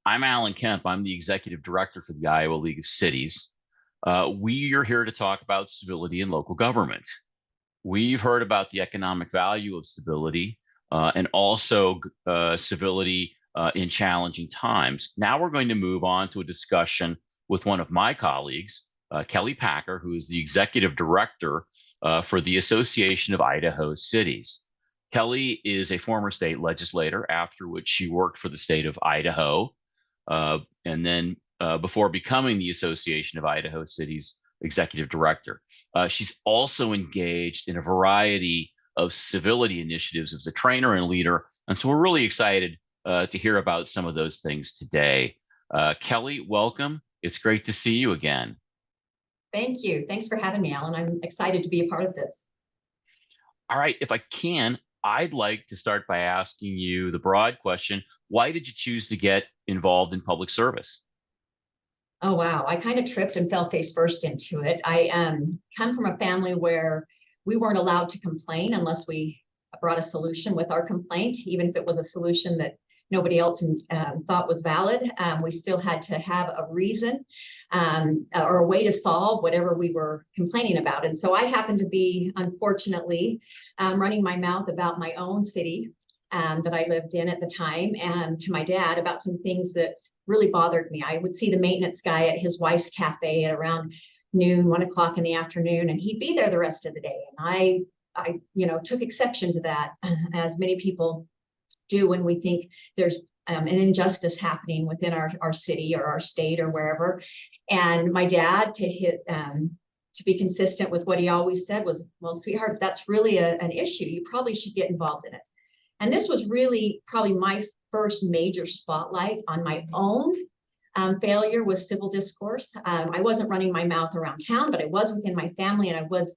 I'm Alan Kemp. I'm the executive director for the Iowa League of Cities. We are here to talk about civility in local government. We've heard about the economic value of civility and also civility in challenging times. Now we're going to move on to a discussion with one of my colleagues, Kelley Packer, who is the executive director for the Association of Idaho Cities. Kelley is a former state legislator, after which she worked for the state of Idaho, and then before becoming the Association of Idaho Cities executive director. She's also engaged in a variety of civility initiatives as a trainer and leader. And so we're really excited to hear about some of those things today. Kelley, welcome. It's great to see you again. Thank you. Thanks for having me, Alan. I'm excited to be a part of this. All right. If I can, I'd like to start by asking you the broad question: why did you choose to get involved in public service? Oh, wow. I kind of tripped and fell face first into it. I come from a family where we weren't allowed to complain unless we brought a solution with our complaint, even if it was a solution that nobody else thought was valid. We still had to have a reason or a way to solve whatever we were complaining about. And so I happened to be, unfortunately, running my mouth about my own city that I lived in at the time, and to my dad about some things that really bothered me. I would see the maintenance guy at his wife's cafe at around noon, 1 o'clock in the afternoon, and he'd be there the rest of the day. And I took exception to that, as many people do when we think there's an injustice happening within our city or our state or wherever. And my dad, to be consistent with what he always said was, well, sweetheart, if that's really an issue, you probably should get involved in it. And this was really probably my first major spotlight on my own failure with civil discourse. I wasn't running my mouth around town, but I was within my family, and I was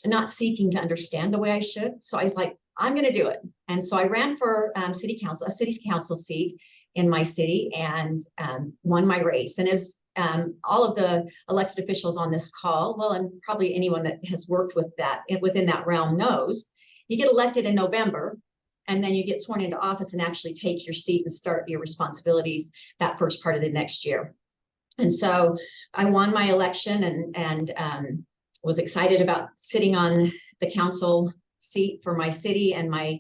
not seeking to understand the way I should. So I was like, I'm going to do it. And so I ran for a city council seat in my city, and won my race. And as all of the elected officials on this call, well, and probably anyone that has worked with that within that realm knows, you get elected in November, and then you get sworn into office and actually take your seat and start your responsibilities that first part of the next year. And so I won my election and was excited about sitting on the council seat for my city. And my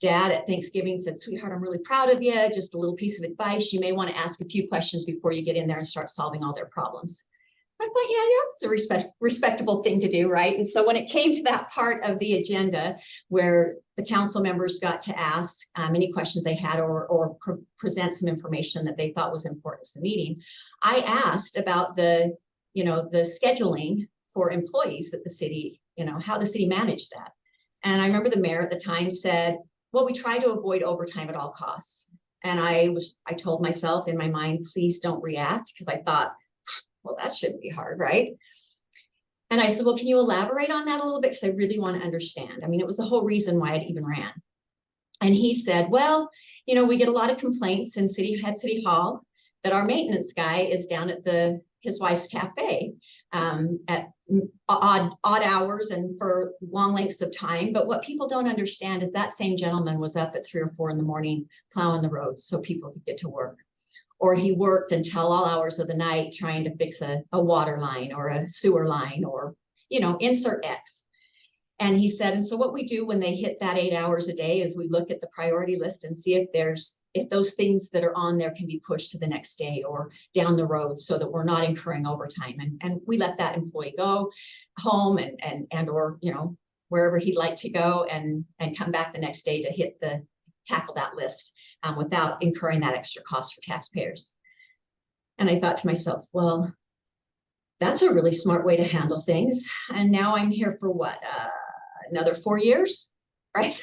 dad at Thanksgiving said, sweetheart, I'm really proud of you. Just a little piece of advice. You may want to ask a few questions before you get in there and start solving all their problems. I thought, yeah, it's a respectable thing to do, right? And so when it came to that part of the agenda where the council members got to ask any questions they had or present some information that they thought was important to the meeting, I asked about the scheduling for employees that the city, how the city managed that. And I remember the mayor at the time said, well, we try to avoid overtime at all costs. And I told myself in my mind, please don't react, because I thought, well, that shouldn't be hard, right? And I said, well, can you elaborate on that a little bit? Because I really want to understand. I mean, it was the whole reason why I even ran. And he said, well, we get a lot of complaints in City Hall that our maintenance guy is down at his wife's cafe at odd hours and for long lengths of time. But what people don't understand is that same gentleman was up at 3 or 4 in the morning plowing the roads so people could get to work. Or he worked until all hours of the night trying to fix a water line or a sewer line or, insert X. And he said, and so what we do when they hit that 8 hours a day is we look at the priority list and see if those things that are on there can be pushed to the next day or down the road so that we're not incurring overtime. And we let that employee go home and or, wherever he'd like to go and come back the next day to tackle that list without incurring that extra cost for taxpayers. And I thought to myself, well, that's a really smart way to handle things. And now I'm here for what, another 4 years, right?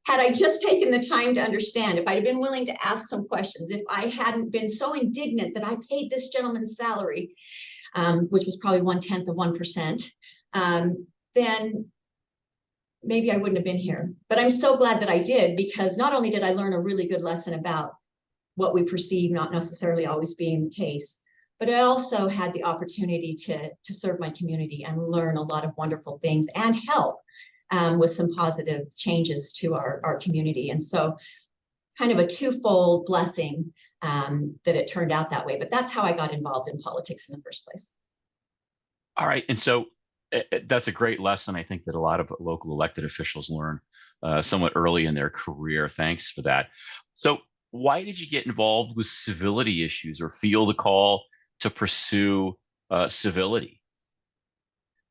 Had I just taken the time to understand, if I'd been willing to ask some questions, if I hadn't been so indignant that I paid this gentleman's salary, which was probably 1/10 of 1%, then maybe I wouldn't have been here. But I'm so glad that I did, because not only did I learn a really good lesson about what we perceive not necessarily always being the case, but I also had the opportunity to serve my community and learn a lot of wonderful things and help with some positive changes to our community. And so kind of a twofold blessing that it turned out that way. But that's how I got involved in politics in the first place. All right. And so that's a great lesson, I think, that a lot of local elected officials learn somewhat early in their career. Thanks for that. So why did you get involved with civility issues or feel the call to pursue civility?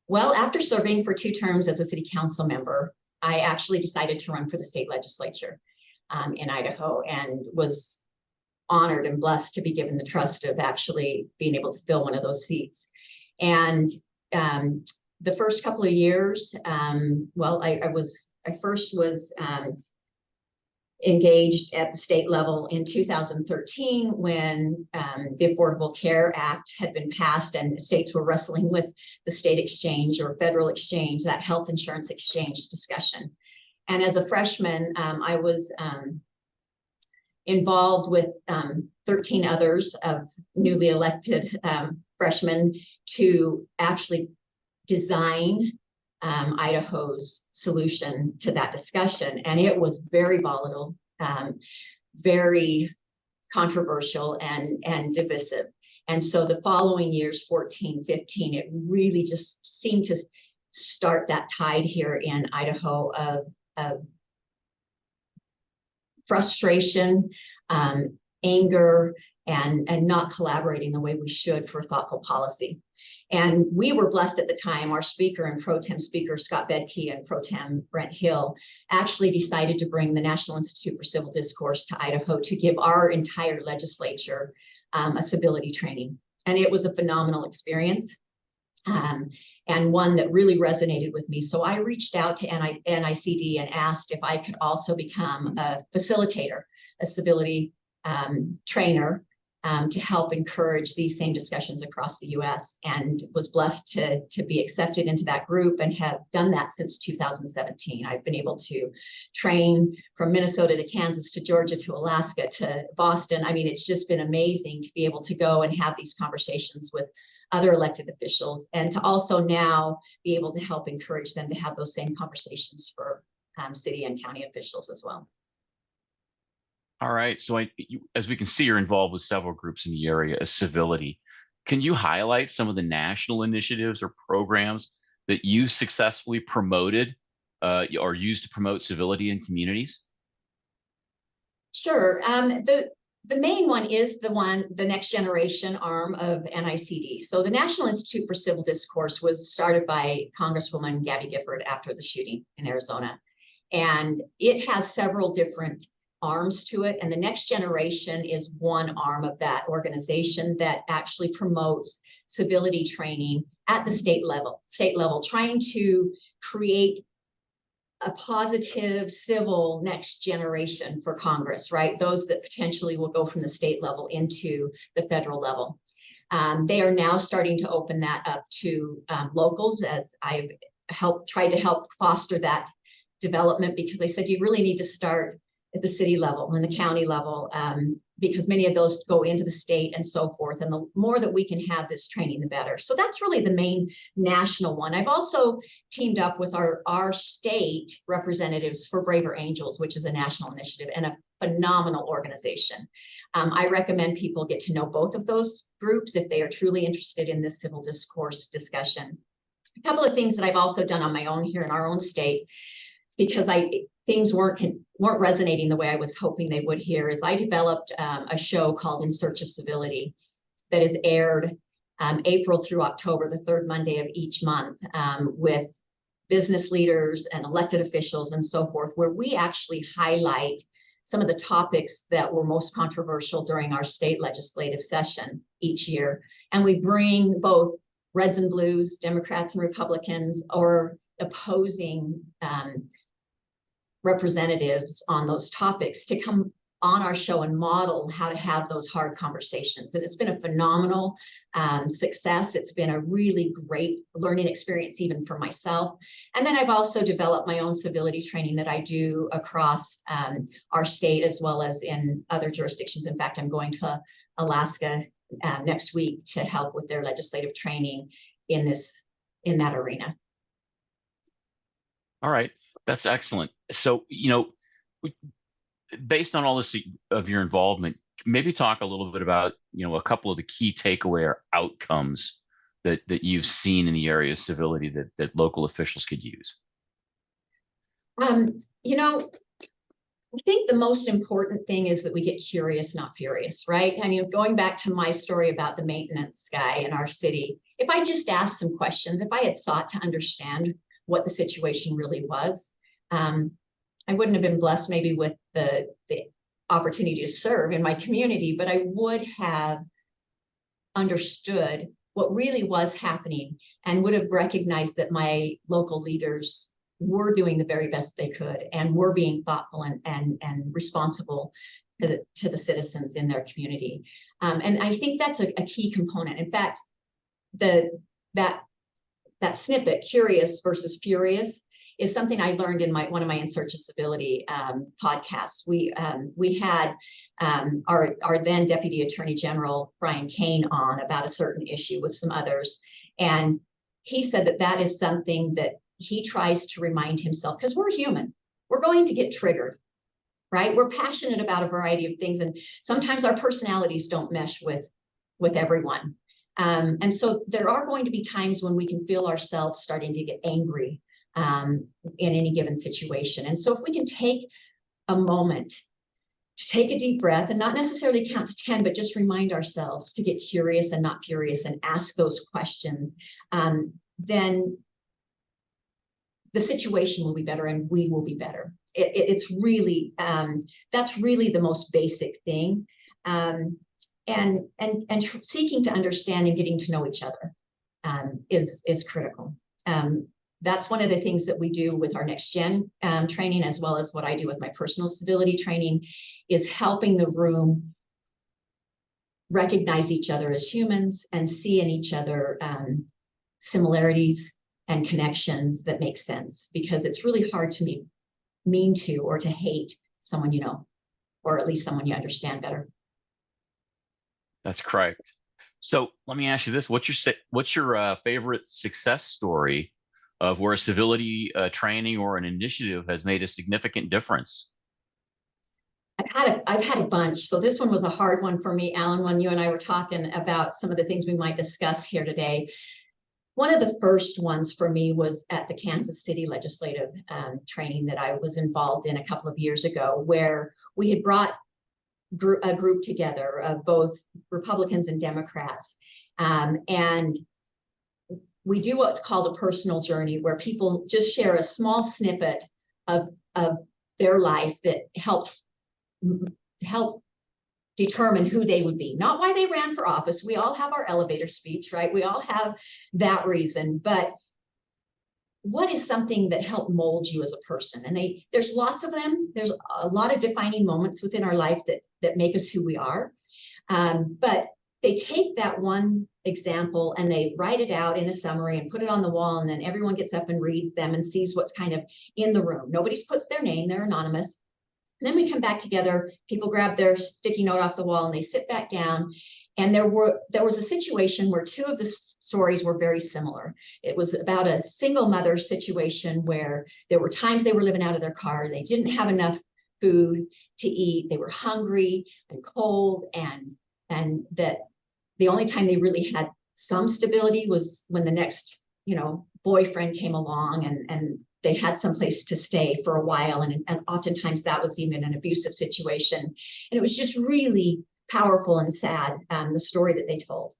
Well, after serving for 2 terms as a city council member, I actually decided to run for the state legislature in Idaho, and was honored and blessed to be given the trust of actually being able to fill one of those seats. And the first couple of years, well, I first was engaged at the state level in 2013 when the Affordable Care Act had been passed and states were wrestling with the state exchange or federal exchange, that health insurance exchange discussion. And as a freshman, I was involved with 13 others of newly elected freshmen to actually design Idaho's solution to that discussion. And it was very volatile, very controversial and divisive. And so the following years, 14, 15, it really just seemed to start that tide here in Idaho of frustration, anger, and not collaborating the way we should for thoughtful policy. And we were blessed at the time. Our speaker and pro tem speaker, Scott Bedke, and pro tem Brent Hill, actually decided to bring the National Institute for Civil Discourse to Idaho to give our entire legislature a civility training. And it was a phenomenal experience. And one that really resonated with me. So I reached out to NICD and asked if I could also become a facilitator, a civility trainer, to help encourage these same discussions across the US, and was blessed to be accepted into that group and have done that since 2017. I've been able to train from Minnesota to Kansas to Georgia to Alaska to Boston. I mean, it's just been amazing to be able to go and have these conversations with other elected officials, and to also now be able to help encourage them to have those same conversations for city and county officials as well. All right. So as we can see, you're involved with several groups in the area of civility. Can you highlight some of the national initiatives or programs that you successfully promoted or used to promote civility in communities? Sure. The main one is the next generation arm of NICD. So the National Institute for Civil Discourse was started by Congresswoman Gabby Gifford after the shooting in Arizona. And it has several different arms to it. And the next generation is one arm of that organization that actually promotes civility training at the state level, trying to create a positive civil next generation for Congress, right? Those that potentially will go from the state level into the federal level. They are now starting to open that up to locals, as I've tried to help foster that development, because they said you really need to start at the city level and the county level, because many of those go into the state and so forth. And the more that we can have this training, the better. So that's really the main national one. I've also teamed up with our state representatives for Braver Angels, which is a national initiative and a phenomenal organization. I recommend people get to know both of those groups if they are truly interested in this civil discourse discussion. A couple of things that I've also done on my own here in our own state, because things weren't resonating the way I was hoping they would here, is I developed a show called In Search of Civility that is aired April through October, the third Monday of each month, with business leaders and elected officials and so forth, where we actually highlight some of the topics that were most controversial during our state legislative session each year. And we bring both reds and blues, Democrats and Republicans, or opposing representatives on those topics to come on our show and model how to have those hard conversations. And it's been a phenomenal success. It's been a really great learning experience, even for myself. And then I've also developed my own civility training that I do across our state, as well as in other jurisdictions. In fact, I'm going to Alaska next week to help with their legislative training in that arena. All right. That's excellent. So, based on all this of your involvement, maybe talk a little bit about, a couple of the key takeaway or outcomes that you've seen in the area of civility that local officials could use. Um, you know, I think the most important thing is that we get curious, not furious, right? I mean, going back to my story about the maintenance guy in our city, if I just asked some questions, if I had sought to understand what the situation really was, I wouldn't have been blessed maybe with the opportunity to serve in my community, but I would have understood what really was happening and would have recognized that my local leaders were doing the very best they could and were being thoughtful and responsible to the citizens in their community. And I think that's a key component. In fact, that snippet, curious versus furious, is something I learned in one of my In Search of Civility podcasts. We had our then Deputy Attorney General Brian Kane on about a certain issue with some others, and he said that is something that he tries to remind himself, because we're human, we're going to get triggered, right? We're passionate about a variety of things, and sometimes our personalities don't mesh with everyone. And so there are going to be times when we can feel ourselves starting to get angry in any given situation. And so if we can take a moment to take a deep breath and not necessarily count to 10, but just remind ourselves to get curious and not furious and ask those questions, then the situation will be better and we will be better. It's really, that's really the most basic thing. And seeking to understand and getting to know each other is critical. That's one of the things that we do with our next gen training, as well as what I do with my personal civility training, is helping the room recognize each other as humans and see in each other similarities and connections that make sense, because it's really hard to be mean to or to hate someone you know, or at least someone you understand better. That's correct. So let me ask you this: what's your favorite success story of where a civility training or an initiative has made a significant difference? I've had a bunch. So this one was a hard one for me, Alan, when you and I were talking about some of the things we might discuss here today. One of the first ones for me was at the Kansas City legislative training that I was involved in a couple of years ago, where we had brought a group together of both Republicans and Democrats. And we do what's called a personal journey, where people just share a small snippet of their life that help determine who they would be, not why they ran for office. We all have our elevator speech, right? We all have that reason, but what is something that helped mold you as a person? And there's lots of them. There's a lot of defining moments within our life that make us who we are. But they take that one example and they write it out in a summary and put it on the wall, and then everyone gets up and reads them and sees what's kind of in the room. Nobody puts their name, they're anonymous. And then we come back together, people grab their sticky note off the wall and they sit back down. And there was a situation where two of the stories were very similar. It was about a single mother situation where there were times they were living out of their car, they didn't have enough food to eat, they were hungry and cold, and that the only time they really had some stability was when the next, boyfriend came along and they had some place to stay for a while. And oftentimes that was even an abusive situation. And it was just really powerful and sad, the story that they told.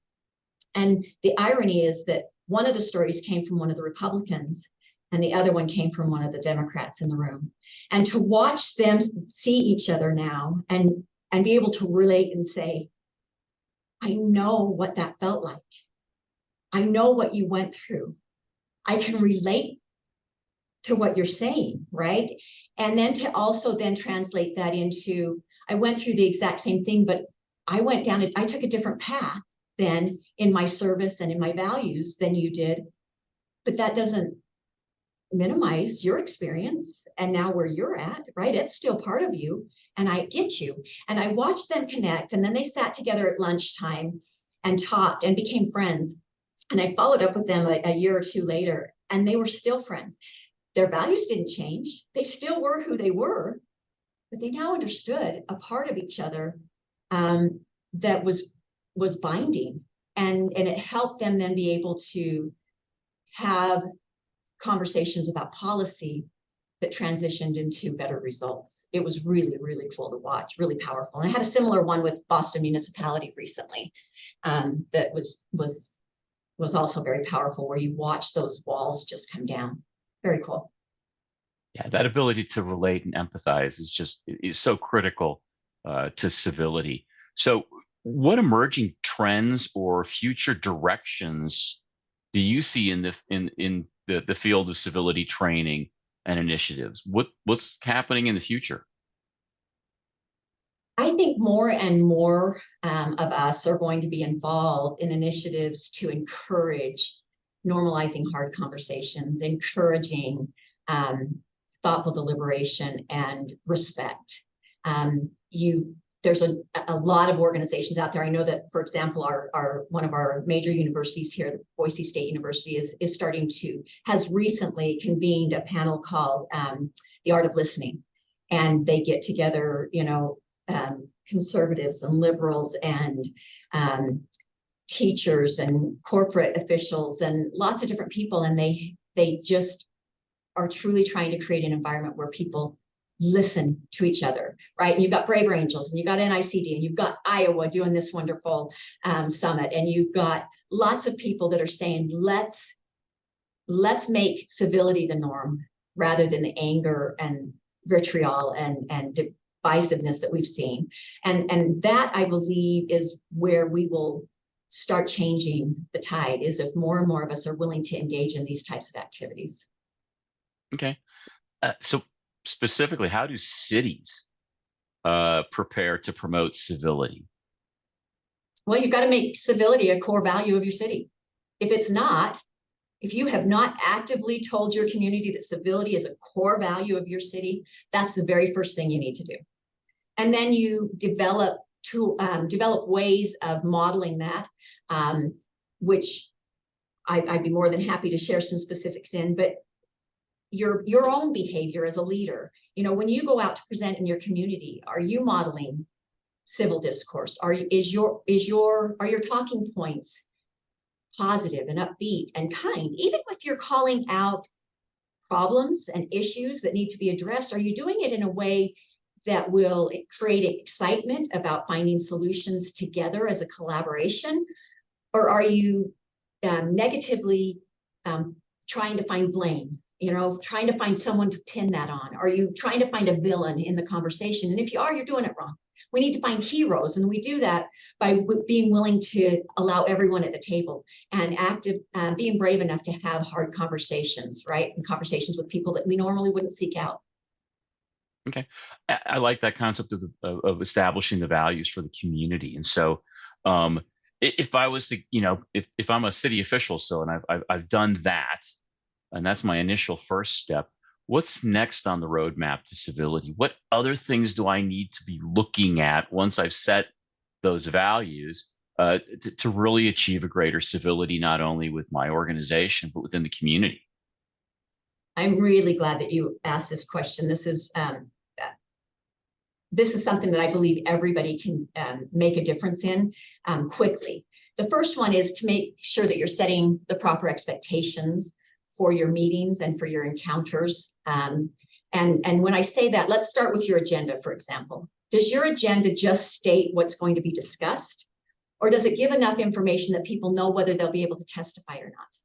And the irony is that one of the stories came from one of the Republicans and the other one came from one of the Democrats in the room. And to watch them see each other now and be able to relate and say, I know what that felt like. I know what you went through. I can relate to what you're saying, right? And then to also then translate that into, I went through the exact same thing, but I took a different path then in my service and in my values than you did. But that doesn't minimize your experience and now where you're at, right? It's still part of you. And I get you. And I watched them connect. And then they sat together at lunchtime and talked and became friends. And I followed up with them a year or two later, and they were still friends. Their values didn't change. They still were who they were, but they now understood a part of each other that was binding, and it helped them then be able to have conversations about policy that transitioned into better results. It was really, really cool to watch, really powerful. And I had a similar one with Boston Municipality recently that was also very powerful, where you watch those walls just come down. Very cool. Yeah, that ability to relate and empathize is so critical to civility. So, what emerging trends or future directions do you see in the field of civility training and initiatives? What's happening in the future? I think more and more of us are going to be involved in initiatives to encourage normalizing hard conversations, encouraging thoughtful deliberation and respect. There's a lot of organizations out there. I know that, for example, our one of our major universities here, the Boise State University, has recently convened a panel called The Art of Listening. And they get together, conservatives and liberals and teachers and corporate officials and lots of different people. And they just are truly trying to create an environment where people listen to each other, right? And you've got Braver Angels, and you've got NICD, and you've got Iowa doing this wonderful summit, and you've got lots of people that are saying, let's make civility the norm rather than the anger and vitriol and divisiveness that we've seen. And that, I believe, is where we will start changing the tide, is if more and more of us are willing to engage in these types of activities. Okay. So specifically, how do cities prepare to promote civility? Well, you've got to make civility a core value of your city. If you have not actively told your community that civility is a core value of your city, that's the very first thing you need to do. And then you develop ways of modeling that, which I'd be more than happy to share some specifics in, but your own behavior as a leader. When you go out to present in your community, are you modeling civil discourse? Are your talking points positive and upbeat and kind? Even if you're calling out problems and issues that need to be addressed, are you doing it in a way that will create excitement about finding solutions together as a collaboration? Or are you negatively trying to find blame? Trying to find someone to pin that on? Are you trying to find a villain in the conversation? And if you are, you're doing it wrong. We need to find heroes, and we do that by being willing to allow everyone at the table and being brave enough to have hard conversations, right? And conversations with people that we normally wouldn't seek out. Okay, I like that concept of establishing the values for the community. And so, if I was to, if I'm a city official, and I've done that, and that's my initial first step. What's next on the roadmap to civility? What other things do I need to be looking at once I've set those values to really achieve a greater civility, not only with my organization, but within the community? I'm really glad that you asked this question. This is something that I believe everybody can make a difference in quickly. The first one is to make sure that you're setting the proper expectations for your meetings and for your encounters. And when I say that, let's start with your agenda, for example. Does your agenda just state what's going to be discussed? Or does it give enough information that people know whether they'll be able to testify or not?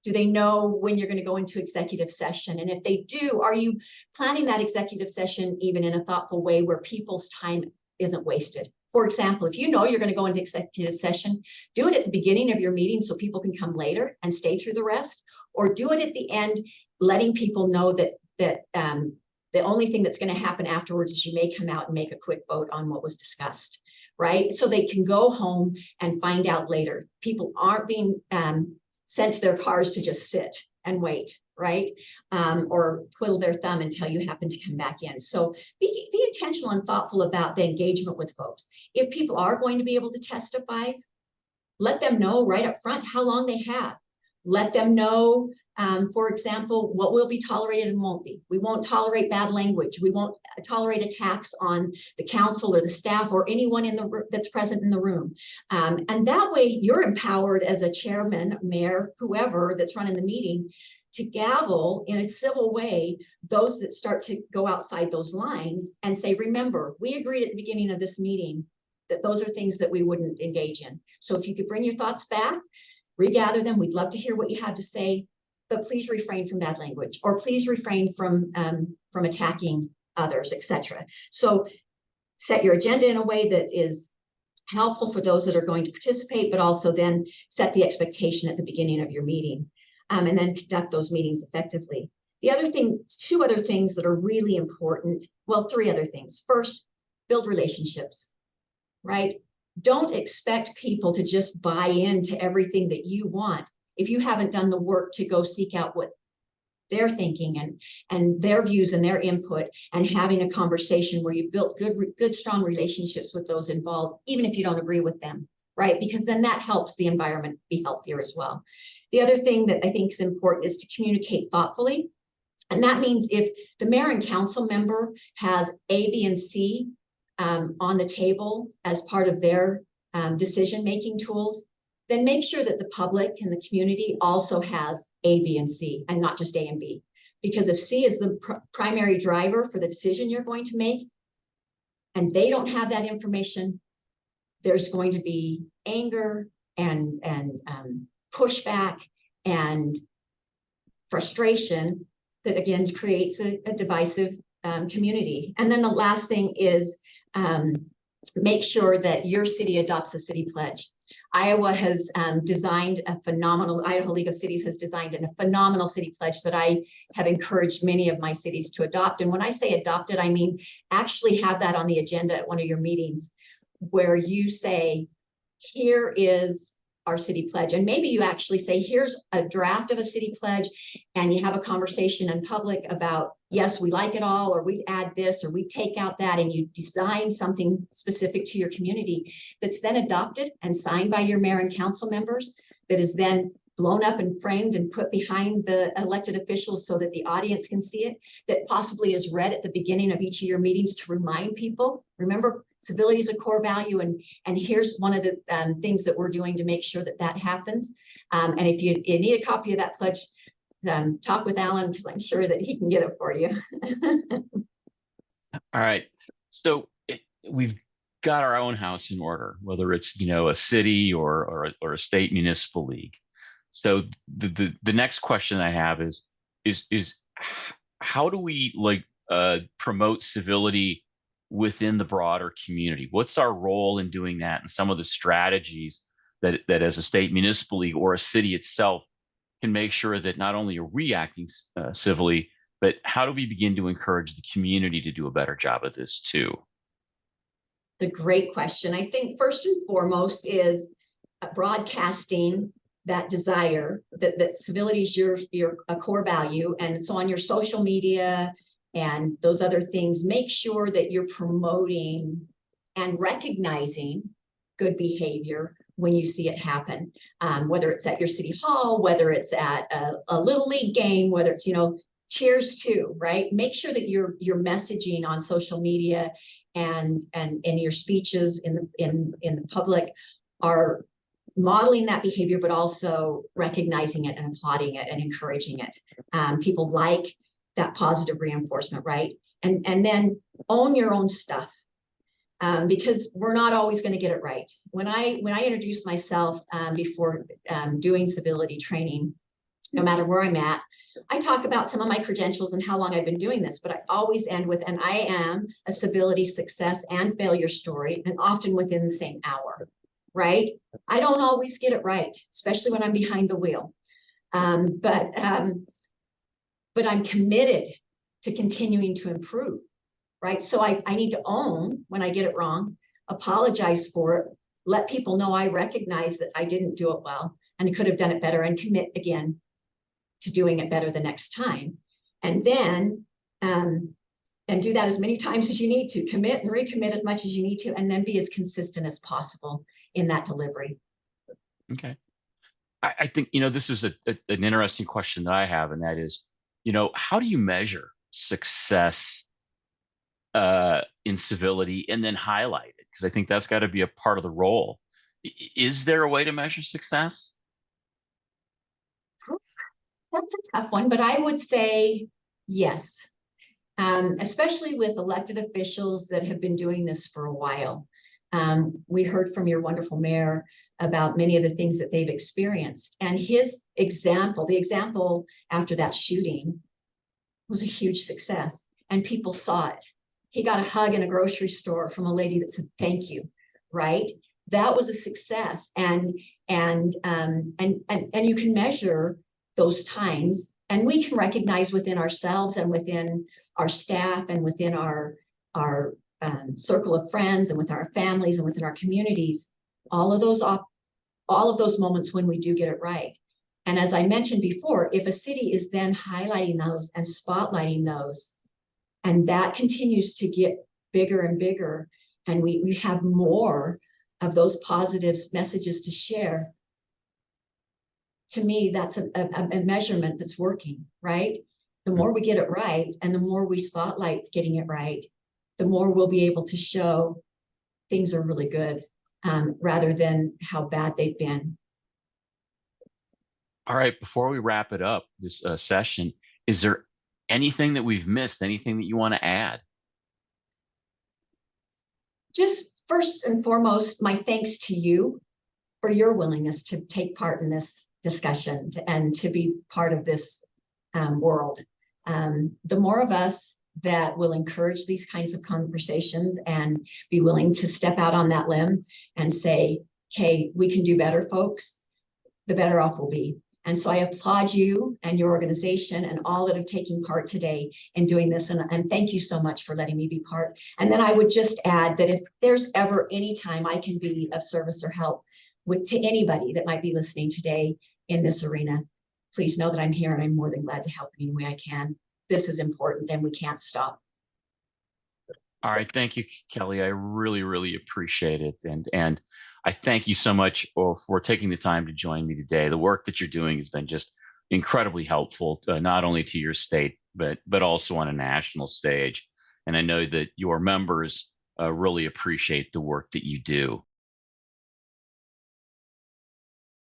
Do they know when you're going to go into executive session? And if they do, are you planning that executive session even in a thoughtful way where people's time isn't wasted? For example, if you know you're going to go into executive session, do it at the beginning of your meeting so people can come later and stay through the rest, or do it at the end, letting people know that the only thing that's going to happen afterwards is you may come out and make a quick vote on what was discussed, right? So they can go home and find out later. People aren't being sent to their cars to just sit and wait, right? Or twiddle their thumb until you happen to come back in. So be intentional and thoughtful about the engagement with folks. If people are going to be able to testify, let them know right up front how long they have. Let them know For example, what will be tolerated and won't be. We won't tolerate bad language. We won't tolerate attacks on the council or the staff or anyone that's present in the room. And that way you're empowered as a chairman, mayor, whoever that's running the meeting to gavel in a civil way those that start to go outside those lines and say, remember, we agreed at the beginning of this meeting that those are things that we wouldn't engage in. So if you could bring your thoughts back, regather them, we'd love to hear what you had to say, but please refrain from bad language, or please refrain from attacking others, etc. So set your agenda in a way that is helpful for those that are going to participate, but also then set the expectation at the beginning of your meeting, and then conduct those meetings effectively. The other thing, two other things that are really important, well, three other things. First, build relationships, right? Don't expect people to just buy into everything that you want if you haven't done the work to go seek out what they're thinking and their views and their input, and having a conversation where you built good, strong relationships with those involved, even if you don't agree with them, right? Because then that helps the environment be healthier as well. The other thing that I think is important is to communicate thoughtfully. And that means if the mayor and council member has A, B, and C on the table as part of their decision-making tools, then make sure that the public and the community also has A, B, and C, and not just A and B. Because if C is the primary driver for the decision you're going to make, and they don't have that information, there's going to be anger and pushback and frustration that, again, creates a divisive community. And then the last thing is make sure that your city adopts a city pledge. Iowa has designed a phenomenal, Idaho League of Cities has designed a phenomenal city pledge that I have encouraged many of my cities to adopt. And when I say adopt it, I mean actually have that on the agenda at one of your meetings where you say, here is our city pledge. And maybe you actually say, here's a draft of a city pledge, and you have a conversation in public about, yes, we like it all, or we add this, or we take out that, and you design something specific to your community that's then adopted and signed by your mayor and council members, that is then blown up and framed and put behind the elected officials so that the audience can see it, that possibly is read at the beginning of each of your meetings to remind people, remember, civility is a core value, and here's one of the things that we're doing to make sure that that happens. And if you need a copy of that pledge, talk with Alan, because I'm sure that he can get it for you. All right. So we've got our own house in order, whether it's, a city or a state municipal league. So the next question I have is how do we promote civility within the broader community? What's our role in doing that, and some of the strategies that as a state municipal league or a city itself can make sure that not only are we acting civilly, but how do we begin to encourage the community to do a better job of this too? The great question. I think first and foremost is broadcasting that desire that civility is a core value. And so on your social media and those other things, make sure that you're promoting and recognizing good behavior when you see it happen, whether it's at your city hall, whether it's at a little league game, whether it's, cheers to, right? Make sure that your messaging on social media and your speeches in the public are modeling that behavior, but also recognizing it and applauding it and encouraging it. People like that positive reinforcement, right? And then own your own stuff, because we're not always going to get it right. When I introduced myself before doing civility training, no matter where I'm at, I talk about some of my credentials and how long I've been doing this, but I always end with, and I am a civility success and failure story, and often within the same hour, right? I don't always get it right, especially when I'm behind the wheel. But I'm committed to continuing to improve, right? So I need to own when I get it wrong, apologize for it, let people know I recognize that I didn't do it well and I could have done it better, and commit again to doing it better the next time. And then, and do that as many times as you need to, commit and recommit as much as you need to, and then be as consistent as possible in that delivery. Okay. I think, this is an interesting question that I have, and that is, how do you measure success in civility and then highlight it? Because I think that's got to be a part of the role. Is there a way to measure success? That's a tough one, but I would say yes, especially with elected officials that have been doing this for a while. We heard from your wonderful mayor about many of the things that they've experienced. And his example, the example after that shooting, was a huge success, and people saw it. He got a hug in a grocery store from a lady that said, "Thank you," right? That was a success. And you can measure those times, and we can recognize within ourselves and within our staff and within our circle of friends and with our families and within our communities, all of those moments when we do get it right. And as I mentioned before, if a city is then highlighting those and spotlighting those, and that continues to get bigger and bigger, and we have more of those positive messages to share, to me, that's a measurement that's working, right? The more we get it right and the more we spotlight getting it right, the more we'll be able to show things are really good, rather than how bad they've been. All right, before we wrap it up, this session, is there anything that we've missed? Anything that you want to add? Just first and foremost, my thanks to you for your willingness to take part in this discussion and to be part of this world. The more of us that will encourage these kinds of conversations and be willing to step out on that limb and say, "Okay, we can do better, folks," the better off we'll be. And so I applaud you and your organization and all that have taken part today in doing this. And thank you so much for letting me be part. And then I would just add that if there's ever any time I can be of service or help to anybody that might be listening today in this arena, please know that I'm here and I'm more than glad to help in any way I can. This is important and we can't stop. All right, thank you, Kelley. I really, really appreciate it, and I thank you so much for taking the time to join me today. The work that you're doing has been just incredibly helpful, not only to your state but also on a national stage. And I know that your members really appreciate the work that you do.